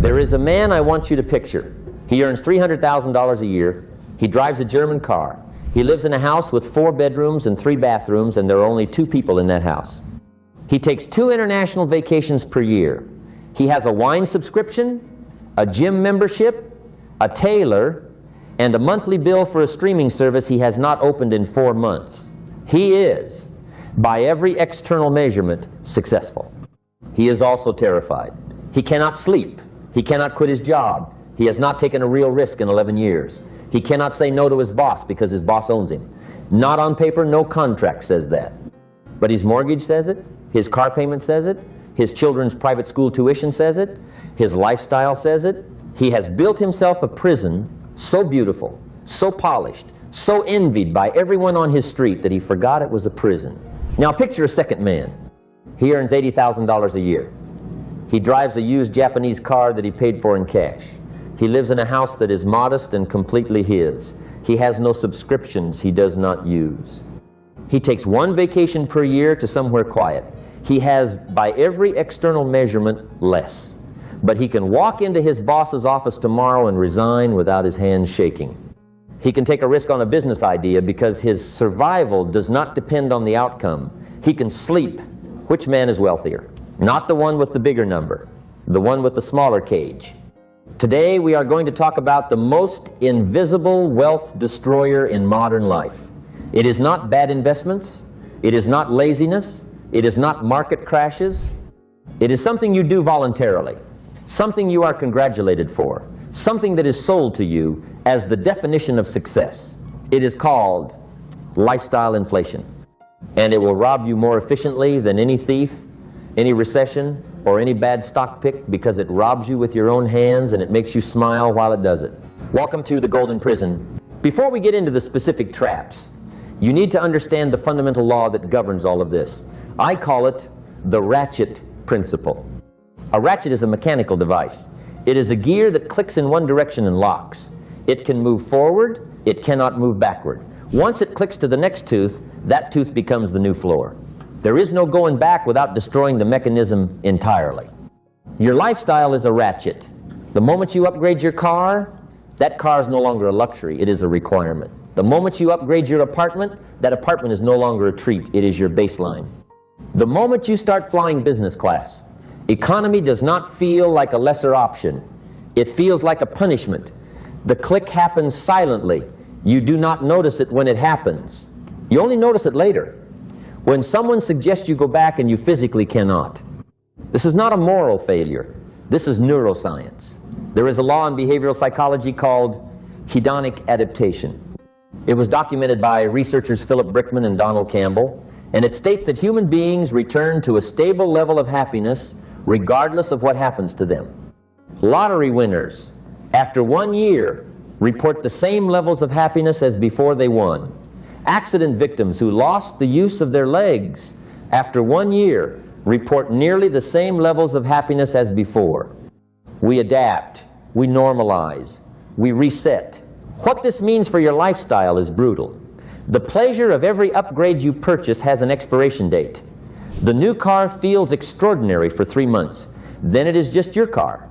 There is a man I want you to picture. He earns $300,000 a year. He drives a German car. He lives in a house with 4 bedrooms and 3 bathrooms, and there are only 2 people in that house. He takes 2 international vacations per year. He has a wine subscription, a gym membership, a tailor, and a monthly bill for a streaming service he has not opened in 4 months. He is, by every external measurement, successful. He is also terrified. He cannot sleep. He cannot quit his job. He has not taken a real risk in 11 years. He cannot say no to his boss because his boss owns him. Not on paper, no contract says that. But his mortgage says it. His car payment says it. His children's private school tuition says it. His lifestyle says it. He has built himself a prison so beautiful, so polished, so envied by everyone on his street that he forgot it was a prison. Now picture a second man. He earns $80,000 a year. He drives a used Japanese car that he paid for in cash. He lives in a house that is modest and completely his. He has no subscriptions he does not use. He takes 1 vacation per year to somewhere quiet. He has, by every external measurement, less. But he can walk into his boss's office tomorrow and resign without his hands shaking. He can take a risk on a business idea because his survival does not depend on the outcome. He can sleep. Which man is wealthier? Not the one with the bigger number, the one with the smaller cage. Today we are going to talk about the most invisible wealth destroyer in modern life. It is not bad investments. It is not laziness. It is not market crashes. It is something you do voluntarily, something you are congratulated for, something that is sold to you as the definition of success. It is called lifestyle inflation, and it will rob you more efficiently than any thief, any recession, or any bad stock pick, because it robs you with your own hands and it makes you smile while it does it. Welcome to the Golden Prison. Before we get into the specific traps, you need to understand the fundamental law that governs all of this. I call it the ratchet principle. A ratchet is a mechanical device. It is a gear that clicks in one direction and locks. It can move forward, it cannot move backward. Once it clicks to the next tooth, that tooth becomes the new floor. There is no going back without destroying the mechanism entirely. Your lifestyle is a ratchet. The moment you upgrade your car, that car is no longer a luxury, it is a requirement. The moment you upgrade your apartment, that apartment is no longer a treat, it is your baseline. The moment you start flying business class, economy does not feel like a lesser option. It feels like a punishment. The click happens silently. You do not notice it when it happens. You only notice it later, when someone suggests you go back and you physically cannot. This is not a moral failure. This is neuroscience. There is a law in behavioral psychology called hedonic adaptation. It was documented by researchers Philip Brickman and Donald Campbell, and it states that human beings return to a stable level of happiness regardless of what happens to them. Lottery winners, after 1 year, report the same levels of happiness as before they won. Accident victims who lost the use of their legs, after 1 year, report nearly the same levels of happiness as before. We adapt, we normalize, we reset. What this means for your lifestyle is brutal. The pleasure of every upgrade you purchase has an expiration date. The new car feels extraordinary for 3 months. Then it is just your car.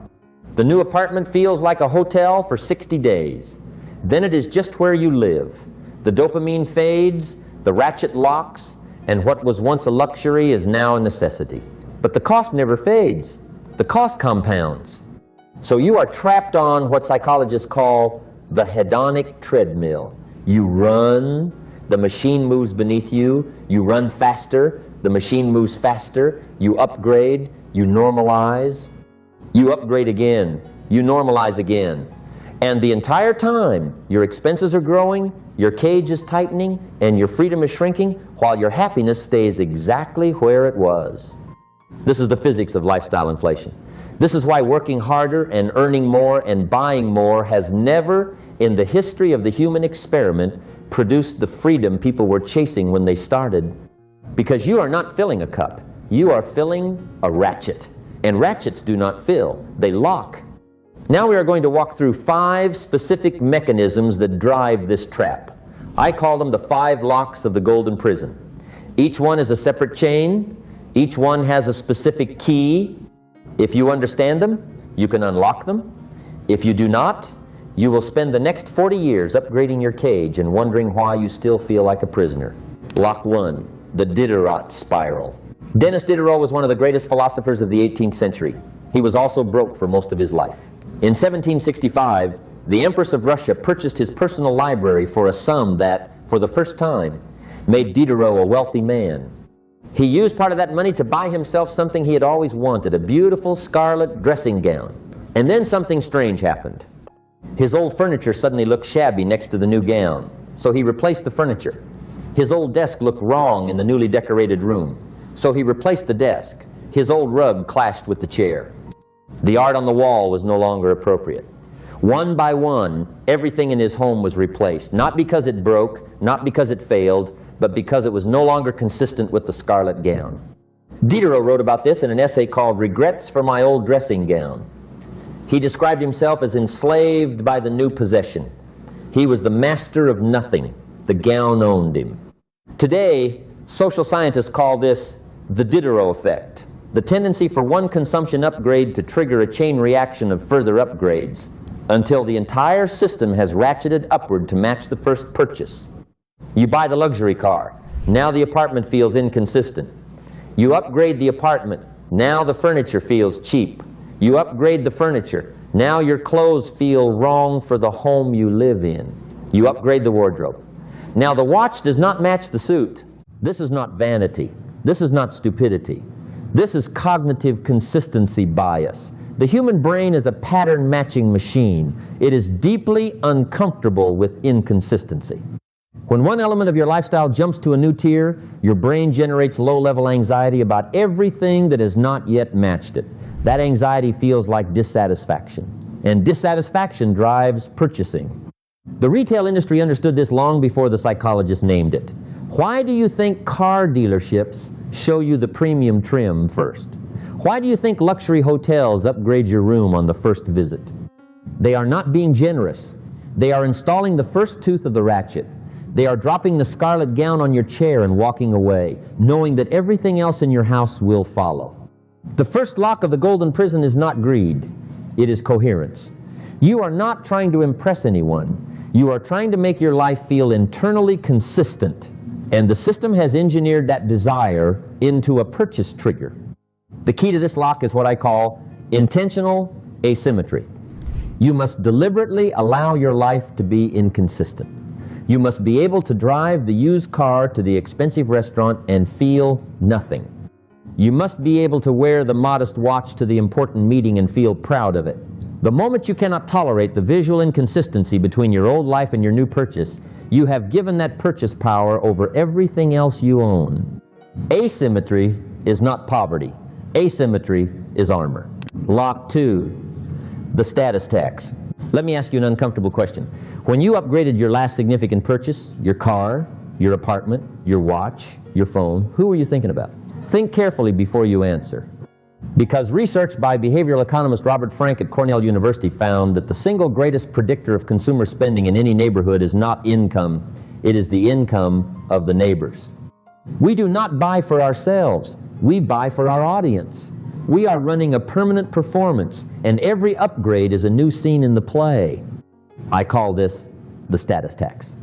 The new apartment feels like a hotel for 60 days. Then it is just where you live. The dopamine fades, the ratchet locks, and what was once a luxury is now a necessity. But the cost never fades. The cost compounds. So you are trapped on what psychologists call the hedonic treadmill. You run, the machine moves beneath you. You run faster, the machine moves faster. You upgrade, you normalize. You upgrade again, you normalize again. And the entire time, your expenses are growing, your cage is tightening, and your freedom is shrinking, while your happiness stays exactly where it was. This is the physics of lifestyle inflation. This is why working harder and earning more and buying more has never, in the history of the human experiment, produced the freedom people were chasing when they started. Because you are not filling a cup, you are filling a ratchet. And ratchets do not fill, they lock. Now we are going to walk through 5 specific mechanisms that drive this trap. I call them the 5 locks of the golden prison. Each one is a separate chain. Each one has a specific key. If you understand them, you can unlock them. If you do not, you will spend the next 40 years upgrading your cage and wondering why you still feel like a prisoner. Lock 1, the Diderot Spiral. Denis Diderot was one of the greatest philosophers of the 18th century. He was also broke for most of his life. In 1765, the Empress of Russia purchased his personal library for a sum that, for the first time, made Diderot a wealthy man. He used part of that money to buy himself something he had always wanted, a beautiful scarlet dressing gown. And then something strange happened. His old furniture suddenly looked shabby next to the new gown, so he replaced the furniture. His old desk looked wrong in the newly decorated room, so he replaced the desk. His old rug clashed with the chair. The art on the wall was no longer appropriate. One by one, everything in his home was replaced, not because it broke, not because it failed, but because it was no longer consistent with the scarlet gown. Diderot wrote about this in an essay called Regrets for My Old Dressing Gown. He described himself as enslaved by the new possession. He was the master of nothing. The gown owned him. Today, social scientists call this the Diderot effect, the tendency for one consumption upgrade to trigger a chain reaction of further upgrades until the entire system has ratcheted upward to match the first purchase. You buy the luxury car. Now the apartment feels inconsistent. You upgrade the apartment. Now the furniture feels cheap. You upgrade the furniture. Now your clothes feel wrong for the home you live in. You upgrade the wardrobe. Now the watch does not match the suit. This is not vanity. This is not stupidity. This is cognitive consistency bias. The human brain is a pattern matching machine. It is deeply uncomfortable with inconsistency. When one element of your lifestyle jumps to a new tier, your brain generates low-level anxiety about everything that has not yet matched it. That anxiety feels like dissatisfaction, and dissatisfaction drives purchasing. The retail industry understood this long before the psychologists named it. Why do you think car dealerships show you the premium trim first? Why do you think luxury hotels upgrade your room on the first visit? They are not being generous. They are installing the first tooth of the ratchet. They are dropping the scarlet gown on your chair and walking away, knowing that everything else in your house will follow. The first lock of the golden prison is not greed. It is coherence. You are not trying to impress anyone. You are trying to make your life feel internally consistent. And the system has engineered that desire into a purchase trigger. The key to this lock is what I call intentional asymmetry. You must deliberately allow your life to be inconsistent. You must be able to drive the used car to the expensive restaurant and feel nothing. You must be able to wear the modest watch to the important meeting and feel proud of it. The moment you cannot tolerate the visual inconsistency between your old life and your new purchase, you have given that purchase power over everything else you own. Asymmetry is not poverty. Asymmetry is armor. Lock 2, the status tax. Let me ask you an uncomfortable question. When you upgraded your last significant purchase, your car, your apartment, your watch, your phone, who were you thinking about? Think carefully before you answer. Because research by behavioral economist Robert Frank at Cornell University found that the single greatest predictor of consumer spending in any neighborhood is not income, it is the income of the neighbors. We do not buy for ourselves, we buy for our audience. We are running a permanent performance, and every upgrade is a new scene in the play. I call this the status tax.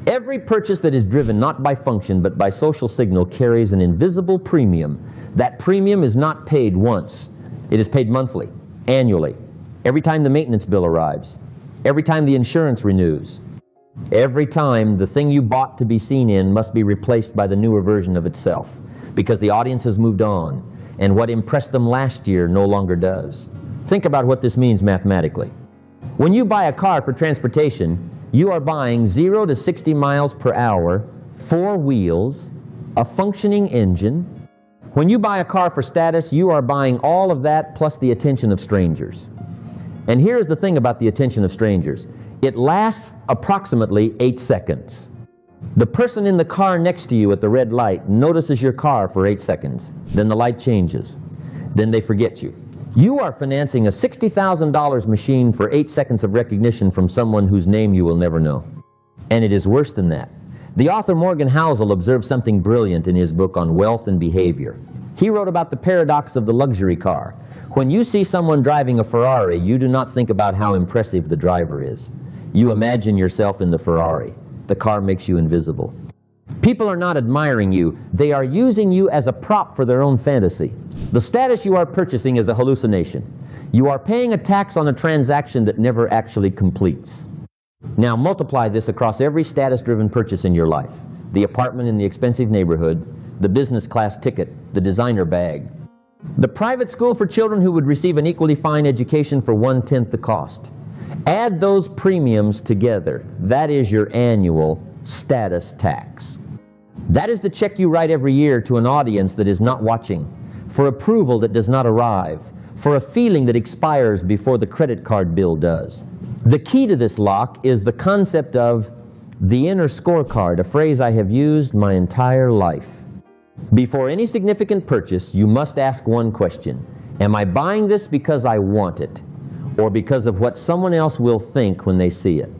Every purchase that is driven not by function but by social signal carries an invisible premium. That premium is not paid once. It is paid monthly, annually, every time the maintenance bill arrives, every time the insurance renews, every time the thing you bought to be seen in must be replaced by the newer version of itself, because the audience has moved on, and what impressed them last year no longer does. Think about what this means mathematically. When you buy a car for transportation, you are buying 0 to 60 miles per hour, 4 wheels, a functioning engine. When you buy a car for status, you are buying all of that plus the attention of strangers. And here's the thing about the attention of strangers. It lasts approximately 8 seconds. The person in the car next to you at the red light notices your car for 8 seconds. Then the light changes. Then they forget you. You are financing a $60,000 machine for 8 seconds of recognition from someone whose name you will never know. And it is worse than that. The author Morgan Housel observed something brilliant in his book on wealth and behavior. He wrote about the paradox of the luxury car. When you see someone driving a Ferrari, you do not think about how impressive the driver is. You imagine yourself in the Ferrari. The car makes you invisible. People are not admiring you. They are using you as a prop for their own fantasy. The status you are purchasing is a hallucination. You are paying a tax on a transaction that never actually completes. Now multiply this across every status-driven purchase in your life. The apartment in the expensive neighborhood, the business class ticket, the designer bag. The private school for children who would receive an equally fine education for 1/10 the cost. Add those premiums together. That is your annual status tax. That is the check you write every year to an audience that is not watching, for approval that does not arrive, for a feeling that expires before the credit card bill does. The key to this lock is the concept of the inner scorecard, a phrase I have used my entire life. Before any significant purchase, you must ask one question. Am I buying this because I want it, or because of what someone else will think when they see it?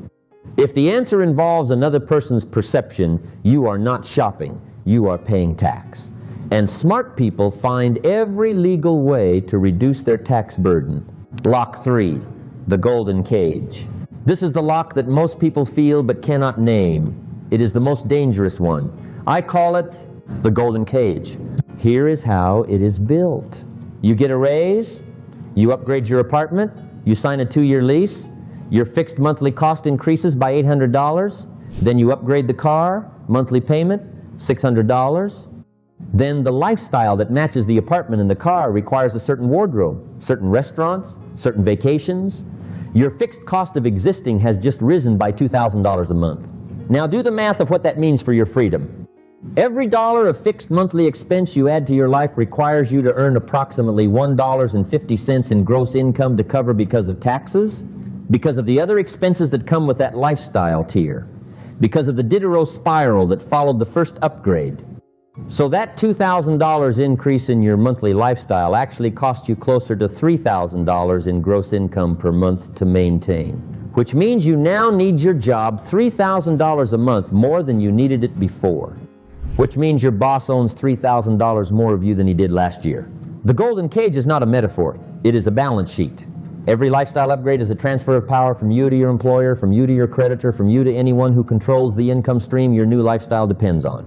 If the answer involves another person's perception, you are not shopping, you are paying tax. And smart people find every legal way to reduce their tax burden. Lock 3, the golden cage. This is the lock that most people feel but cannot name. It is the most dangerous one. I call it the golden cage. Here is how it is built. You get a raise, you upgrade your apartment, you sign a 2-year lease, your fixed monthly cost increases by $800, then you upgrade the car, monthly payment, $600. Then the lifestyle that matches the apartment and the car requires a certain wardrobe, certain restaurants, certain vacations. Your fixed cost of existing has just risen by $2,000 a month. Now do the math of what that means for your freedom. Every dollar of fixed monthly expense you add to your life requires you to earn approximately $1.50 in gross income to cover because of taxes, because of the other expenses that come with that lifestyle tier, because of the Diderot Spiral that followed the first upgrade. So that $2,000 increase in your monthly lifestyle actually cost you closer to $3,000 in gross income per month to maintain, which means you now need your job $3,000 a month more than you needed it before, which means your boss owns $3,000 more of you than he did last year. The golden cage is not a metaphor, it is a balance sheet. Every lifestyle upgrade is a transfer of power from you to your employer, from you to your creditor, from you to anyone who controls the income stream your new lifestyle depends on.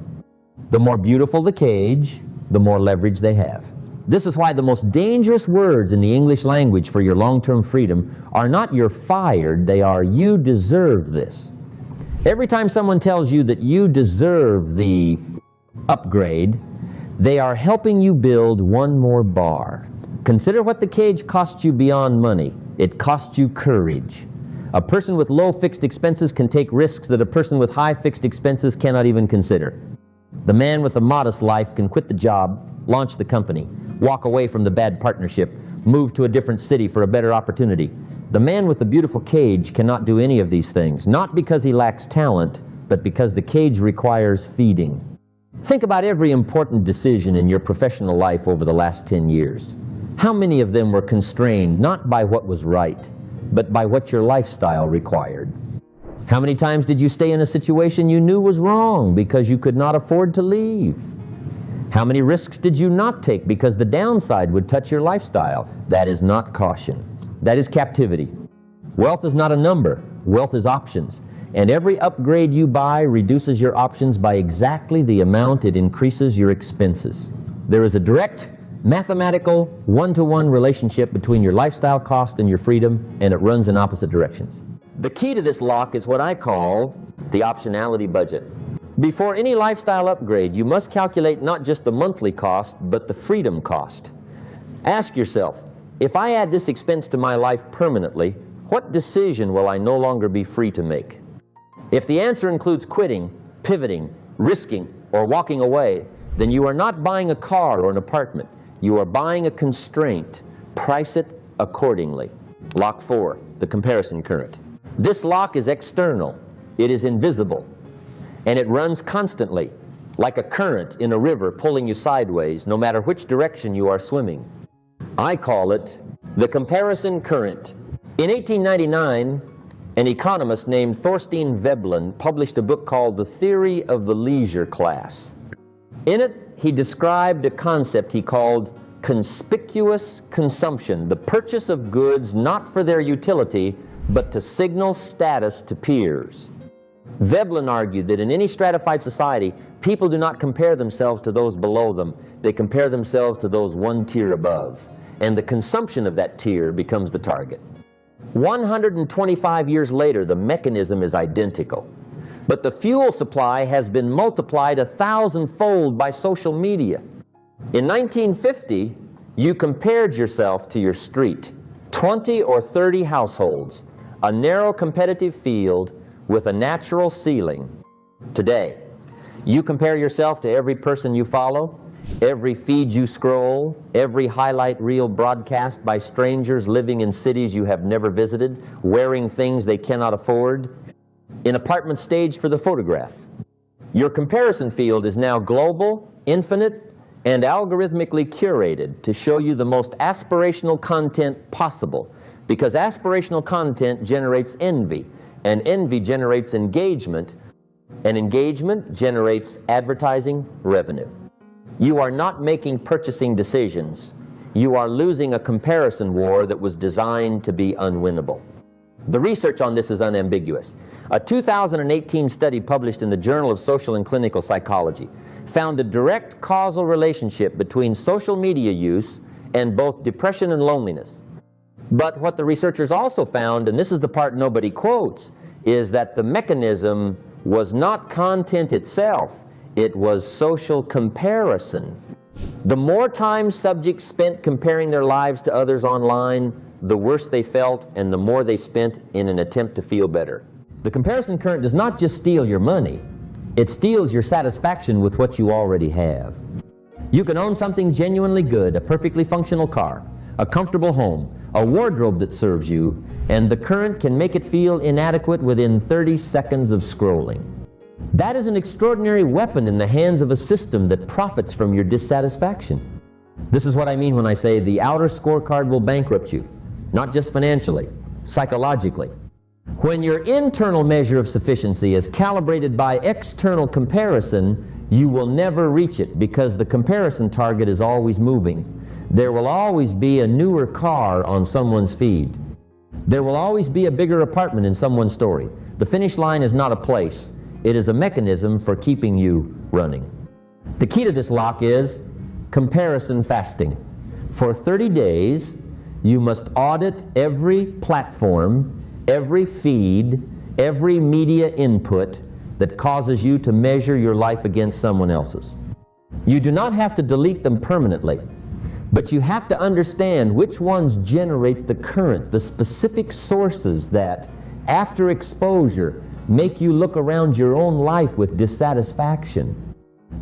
The more beautiful the cage, the more leverage they have. This is why the most dangerous words in the English language for your long-term freedom are not "you're fired," they are "you deserve this." Every time someone tells you that you deserve the upgrade, they are helping you build one more bar. Consider what the cage costs you beyond money. It costs you courage. A person with low fixed expenses can take risks that a person with high fixed expenses cannot even consider. The man with a modest life can quit the job, launch the company, walk away from the bad partnership, move to a different city for a better opportunity. The man with the beautiful cage cannot do any of these things, not because he lacks talent, but because the cage requires feeding. Think about every important decision in your professional life over the last 10 years. How many of them were constrained not by what was right, but by what your lifestyle required? How many times did you stay in a situation you knew was wrong because you could not afford to leave? How many risks did you not take because the downside would touch your lifestyle? That is not caution. That is captivity. Wealth is not a number. Wealth is options. And every upgrade you buy reduces your options by exactly the amount it increases your expenses. There is a direct, mathematical, one-to-one relationship between your lifestyle cost and your freedom, and it runs in opposite directions. The key to this lock is what I call the optionality budget. Before any lifestyle upgrade, you must calculate not just the monthly cost, but the freedom cost. Ask yourself, if I add this expense to my life permanently, what decision will I no longer be free to make? If the answer includes quitting, pivoting, risking, or walking away, then you are not buying a car or an apartment. You are buying a constraint. Price it accordingly. Lock 4, the comparison current. This lock is external. It is invisible. And it runs constantly, like a current in a river pulling you sideways, no matter which direction you are swimming. I call it the comparison current. In 1899, an economist named Thorstein Veblen published a book called The Theory of the Leisure Class. In it, he described a concept he called conspicuous consumption, the purchase of goods not for their utility, but to signal status to peers. Veblen argued that in any stratified society, people do not compare themselves to those below them. They compare themselves to those one tier above. And the consumption of that tier becomes the target. 125 years later, the mechanism is identical. But the fuel supply has been multiplied 1,000-fold by social media. In 1950, you compared yourself to your street. 20 or 30 households, a narrow competitive field with a natural ceiling. Today, you compare yourself to every person you follow, every feed you scroll, every highlight reel broadcast by strangers living in cities you have never visited, wearing things they cannot afford, in apartments staged for the photograph. Your comparison field is now global, infinite, and algorithmically curated to show you the most aspirational content possible, because aspirational content generates envy, and envy generates engagement, and engagement generates advertising revenue. You are not making purchasing decisions. You are losing a comparison war that was designed to be unwinnable. The research on this is unambiguous. A 2018 study published in the Journal of Social and Clinical Psychology found a direct causal relationship between social media use and both depression and loneliness. But what the researchers also found, and this is the part nobody quotes, is that the mechanism was not content itself, it was social comparison. The more time subjects spent comparing their lives to others online, the worse they felt and the more they spent in an attempt to feel better. The comparison current does not just steal your money, it steals your satisfaction with what you already have. You can own something genuinely good, a perfectly functional car, a comfortable home, a wardrobe that serves you, and the current can make it feel inadequate within 30 seconds of scrolling. That is an extraordinary weapon in the hands of a system that profits from your dissatisfaction. This is what I mean when I say the outer scorecard will bankrupt you, not just financially, psychologically. When your internal measure of sufficiency is calibrated by external comparison, you will never reach it because the comparison target is always moving. There will always be a newer car on someone's feed. There will always be a bigger apartment in someone's story. The finish line is not a place. It is a mechanism for keeping you running. The key to this lock is comparison fasting. For 30 days, you must audit every platform, every feed, every media input that causes you to measure your life against someone else's. You do not have to delete them permanently, but you have to understand which ones generate the current, the specific sources that, after exposure, make you look around your own life with dissatisfaction.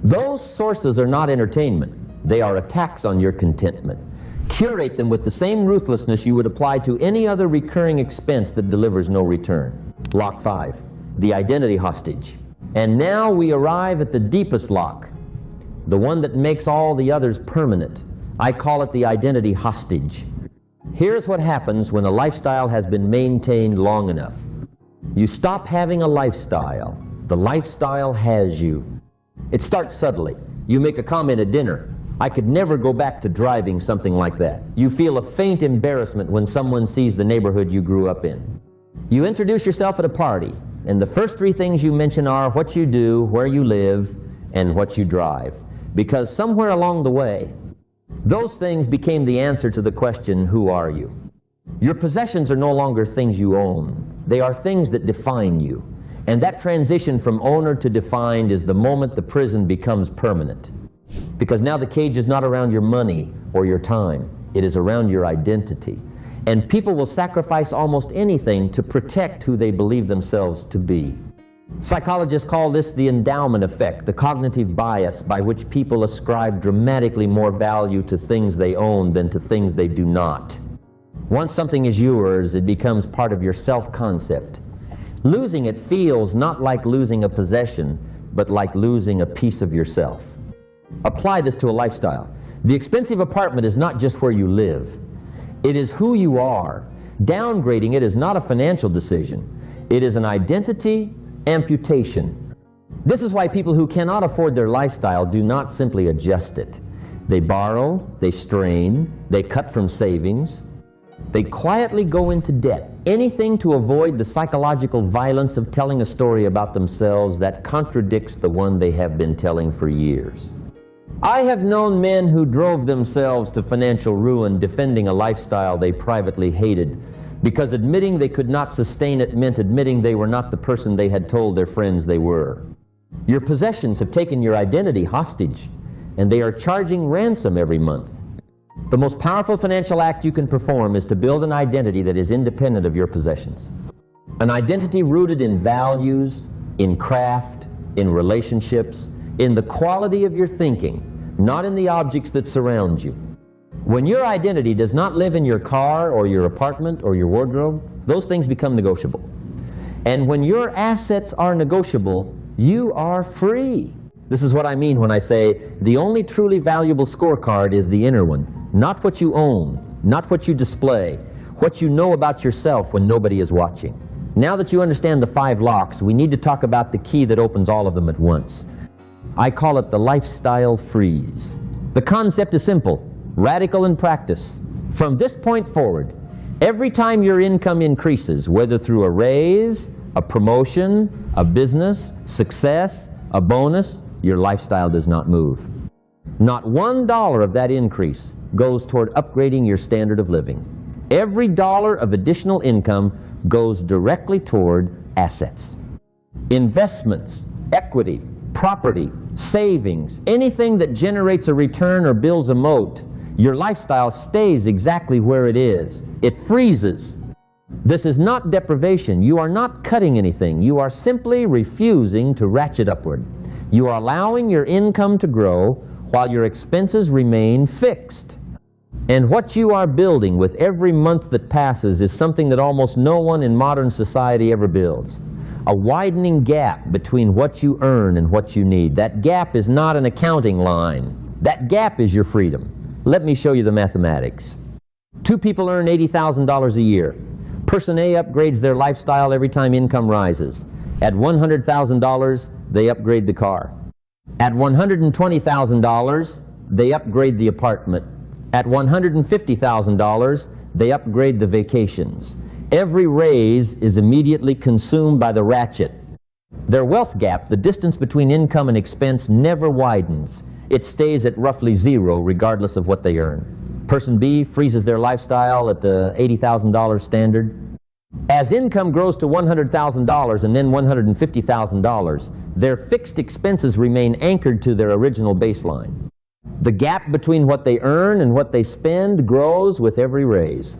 Those sources are not entertainment. They are attacks on your contentment. Curate them with the same ruthlessness you would apply to any other recurring expense that delivers no return. Lock 5, the identity hostage. And now we arrive at the deepest lock, the one that makes all the others permanent. I call it the identity hostage. Here's what happens when a lifestyle has been maintained long enough. You stop having a lifestyle. The lifestyle has you. It starts subtly. You make a comment at dinner. I could never go back to driving something like that. You feel a faint embarrassment when someone sees the neighborhood you grew up in. You introduce yourself at a party, and the first 3 things you mention are what you do, where you live, and what you drive. Because somewhere along the way, those things became the answer to the question, who are you? Your possessions are no longer things you own. They are things that define you. And that transition from owner to defined is the moment the prison becomes permanent. Because now the cage is not around your money or your time. It is around your identity. And people will sacrifice almost anything to protect who they believe themselves to be. Psychologists call this the endowment effect, the cognitive bias by which people ascribe dramatically more value to things they own than to things they do not. Once something is yours, it becomes part of your self-concept. Losing it feels not like losing a possession, but like losing a piece of yourself. Apply this to a lifestyle. The expensive apartment is not just where you live. It is who you are. Downgrading it is not a financial decision. It is an identity amputation. This is why people who cannot afford their lifestyle do not simply adjust it. They borrow, they strain, they cut from savings. They quietly go into debt. Anything to avoid the psychological violence of telling a story about themselves that contradicts the one they have been telling for years. I have known men who drove themselves to financial ruin defending a lifestyle they privately hated, because admitting they could not sustain it meant admitting they were not the person they had told their friends they were. Your possessions have taken your identity hostage, and they are charging ransom every month. The most powerful financial act you can perform is to build an identity that is independent of your possessions. An identity rooted in values, in craft, in relationships, in the quality of your thinking, not in the objects that surround you. When your identity does not live in your car or your apartment or your wardrobe, those things become negotiable. And when your assets are negotiable, you are free. This is what I mean when I say the only truly valuable scorecard is the inner one. Not what you own, not what you display, what you know about yourself when nobody is watching. Now that you understand the 5 locks, we need to talk about the key that opens all of them at once. I call it the lifestyle freeze. The concept is simple, radical in practice. From this point forward, every time your income increases, whether through a raise, a promotion, a business, success, a bonus, your lifestyle does not move. Not $1 of that increase goes toward upgrading your standard of living. Every dollar of additional income goes directly toward assets. Investments, equity, property, savings, anything that generates a return or builds a moat, your lifestyle stays exactly where it is. It freezes. This is not deprivation. You are not cutting anything. You are simply refusing to ratchet upward. You are allowing your income to grow while your expenses remain fixed. And what you are building with every month that passes is something that almost no one in modern society ever builds. A widening gap between what you earn and what you need. That gap is not an accounting line. That gap is your freedom. Let me show you the mathematics. 2 people earn $80,000 a year. Person A upgrades their lifestyle every time income rises. At $100,000, they upgrade the car. At $120,000, they upgrade the apartment. At $150,000, they upgrade the vacations. Every raise is immediately consumed by the ratchet. Their wealth gap, the distance between income and expense, never widens. It stays at roughly 0 regardless of what they earn. Person B freezes their lifestyle at the $80,000 standard. As income grows to $100,000 and then $150,000, their fixed expenses remain anchored to their original baseline. The gap between what they earn and what they spend grows with every raise.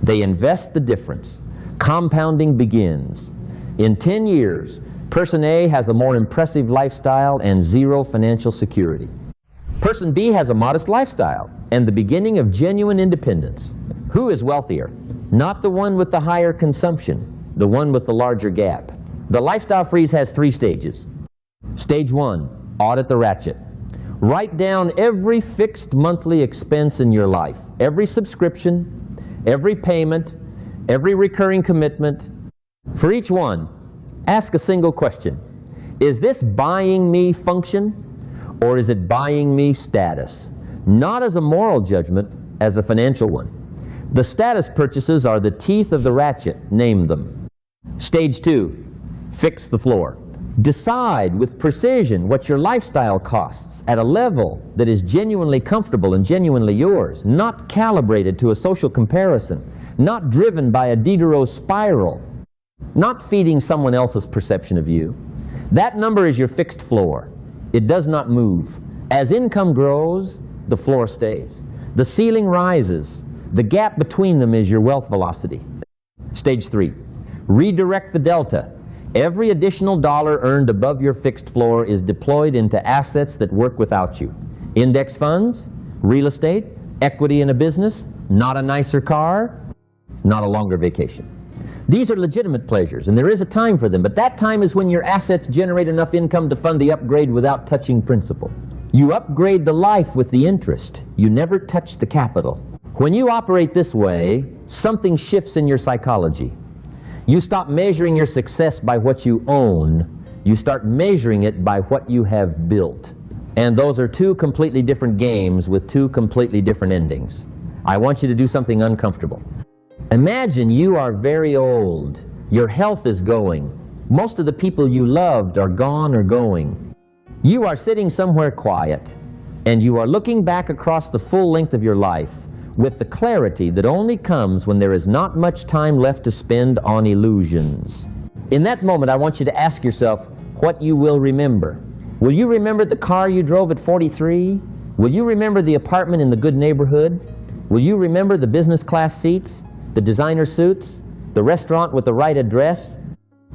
They invest the difference. Compounding begins. In 10 years, Person A has a more impressive lifestyle and 0 financial security. Person B has a modest lifestyle and the beginning of genuine independence. Who is wealthier? Not the one with the higher consumption, the one with the larger gap. The lifestyle freeze has 3 stages. Stage 1, audit the ratchet. Write down every fixed monthly expense in your life, every subscription, every payment, every recurring commitment. For each one, ask a single question. Is this buying me function, or is it buying me status? Not as a moral judgment, as a financial one. The status purchases are the teeth of the ratchet. Name them. Stage 2, fix the floor. Decide with precision what your lifestyle costs at a level that is genuinely comfortable and genuinely yours, not calibrated to a social comparison, not driven by a Diderot spiral, not feeding someone else's perception of you. That number is your fixed floor. It does not move. As income grows, the floor stays. The ceiling rises. The gap between them is your wealth velocity. Stage 3, redirect the delta. Every additional dollar earned above your fixed floor is deployed into assets that work without you. Index funds, real estate, equity in a business, not a nicer car, not a longer vacation. These are legitimate pleasures, and there is a time for them, but that time is when your assets generate enough income to fund the upgrade without touching principal. You upgrade the life with the interest. You never touch the capital. When you operate this way, something shifts in your psychology. You stop measuring your success by what you own. You start measuring it by what you have built. And those are two completely different games with two completely different endings. I want you to do something uncomfortable. Imagine you are very old. Your health is going. Most of the people you loved are gone or going. You are sitting somewhere quiet, and you are looking back across the full length of your life with the clarity that only comes when there is not much time left to spend on illusions. In that moment, I want you to ask yourself what you will remember. Will you remember the car you drove at 43? Will you remember the apartment in the good neighborhood? Will you remember the business class seats, the designer suits, the restaurant with the right address?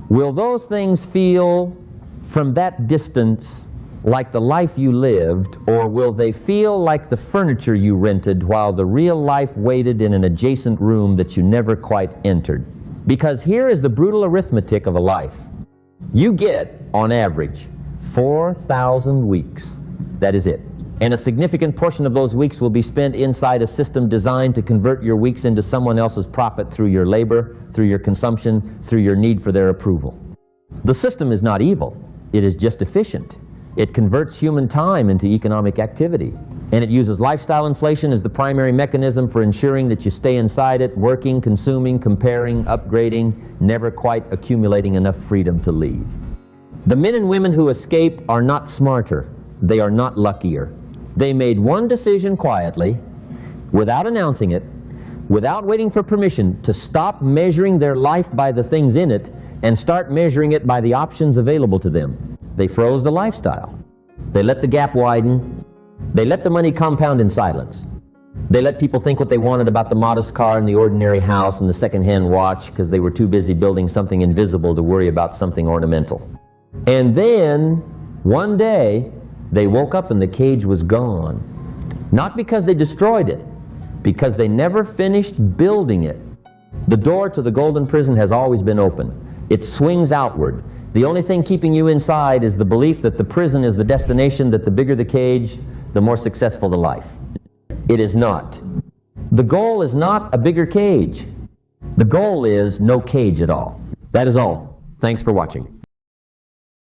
Will those things feel from that distance like the life you lived, or will they feel like the furniture you rented while the real life waited in an adjacent room that you never quite entered? Because here is the brutal arithmetic of a life. You get, on average, 4,000 weeks. That is it. And a significant portion of those weeks will be spent inside a system designed to convert your weeks into someone else's profit through your labor, through your consumption, through your need for their approval. The system is not evil. It is just efficient. It converts human time into economic activity. And it uses lifestyle inflation as the primary mechanism for ensuring that you stay inside it, working, consuming, comparing, upgrading, never quite accumulating enough freedom to leave. The men and women who escape are not smarter. They are not luckier. They made one decision quietly, without announcing it, without waiting for permission, to stop measuring their life by the things in it and start measuring it by the options available to them. They froze the lifestyle. They let the gap widen. They let the money compound in silence. They let people think what they wanted about the modest car and the ordinary house and the second-hand watch because they were too busy building something invisible to worry about something ornamental. And then, one day, they woke up and the cage was gone. Not because they destroyed it, because they never finished building it. The door to the golden prison has always been open. It swings outward. The only thing keeping you inside is the belief that the prison is the destination, that the bigger the cage, the more successful the life. It is not. The goal is not a bigger cage. The goal is no cage at all. That is all. Thanks for watching.